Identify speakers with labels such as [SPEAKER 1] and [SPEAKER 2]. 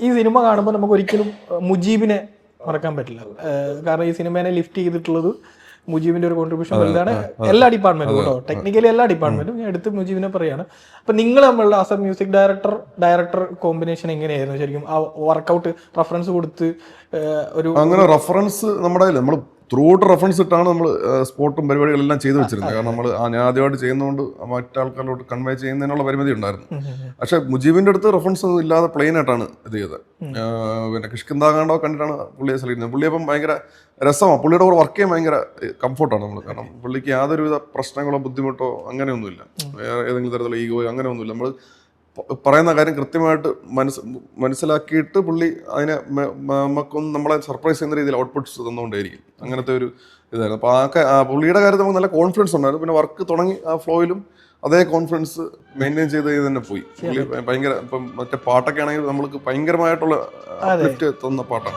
[SPEAKER 1] ഈ സിനിമ കാണുമ്പോൾ നമുക്ക് ഒരിക്കലും മുജീബിനെ മറക്കാൻ പറ്റില്ല. കാരണം ഈ സിനിമേനെ ലിഫ്റ്റ് ചെയ്തിട്ടുള്ളത് മുജീബിന്റെ ഒരു കോൺട്രിബ്യൂഷൻ വലുതാണ്. എല്ലാ ഡിപ്പാർട്ട്മെന്റും കേട്ടോ, ടെക്നിക്കലി എല്ലാ ഡിപ്പാർട്ട്മെന്റും ഞാൻ എടുത്ത് മുജീബിനെ പറയാണ്. അപ്പൊ നിങ്ങൾ നമ്മളുടെ as A music director combination എങ്ങനെയായിരുന്നു ശരിക്കും? ആ വർക്കൗട്ട് റെഫറൻസ് കൊടുത്ത് ഒരു
[SPEAKER 2] അങ്ങനെ റെഫറൻസ് നമ്മുടെ നമ്മൾ ത്രൂ ഔട്ട് റെഫറൻസ് ഇട്ടാണ് നമ്മൾ സ്പോട്ടും പരിപാടികളെല്ലാം ചെയ്തു വെച്ചിരുന്നത്. കാരണം നമ്മൾ ഞാൻ ആദ്യമായിട്ട് ചെയ്യുന്നതുകൊണ്ട് മറ്റാൾക്കാരോട്ട് കൺവേ ചെയ്യുന്നതിനുള്ള പരിമിതി ഉണ്ടായിരുന്നു. പക്ഷെ മുജീബിന്റെ അടുത്ത് റെഫറൻസ് ഒന്നും ഇല്ലാതെ പ്ലെയിൻ ആയിട്ടാണ് ഇത് ചെയ്തത്. പിന്നെ കിഷ്കിന്താകാണ്ടോ കണ്ടിട്ടാണ് പുള്ളിയെ സെലക്ട് ചെയ്യുന്നത്. പുള്ളി അപ്പം ഭയങ്കര രസമാണ്, പുള്ളിയുടെ കൂടെ വർക്ക് ചെയ്യാൻ ഭയങ്കര കംഫർട്ടാണ് നമ്മൾ. കാരണം പുള്ളിക്ക് യാതൊരുവിധ പ്രശ്നങ്ങളോ ബുദ്ധിമുട്ടോ അങ്ങനെയൊന്നുമില്ല, ഏതെങ്കിലും തരത്തിലുള്ള ഈഗോയോ അങ്ങനെയൊന്നുമില്ല. നമ്മൾ പറയുന്ന കാര്യം കൃത്യമായിട്ട് മനസ്സിലാക്കിയിട്ട് പുള്ളി അതിനെ നമുക്കൊന്ന് നമ്മളെ സർപ്രൈസ് ചെയ്യുന്ന രീതിയിൽ ഔട്ട്പുട്ട്സ് തന്നുകൊണ്ടേയിരിക്കും. അങ്ങനത്തെ ഒരു ഇതായിരുന്നു. അപ്പോൾ ആ പുള്ളിയുടെ കാര്യത്തിൽ നമുക്ക് നല്ല കോൺഫിഡൻസ് ഉണ്ടായിരുന്നു. പിന്നെ വർക്ക് തുടങ്ങി ആ ഫ്ലോയിലും അതേ കോൺഫിഡൻസ് മെയിൻറ്റെയിൻ ചെയ്ത് തന്നെ പോയി. പുള്ളി ഭയങ്കര ഇപ്പം മറ്റേ പാട്ടൊക്കെ ആണെങ്കിൽ നമ്മൾക്ക് ഭയങ്കരമായിട്ടുള്ള ലിഫ്റ്റ് തന്ന പാട്ടാണ്.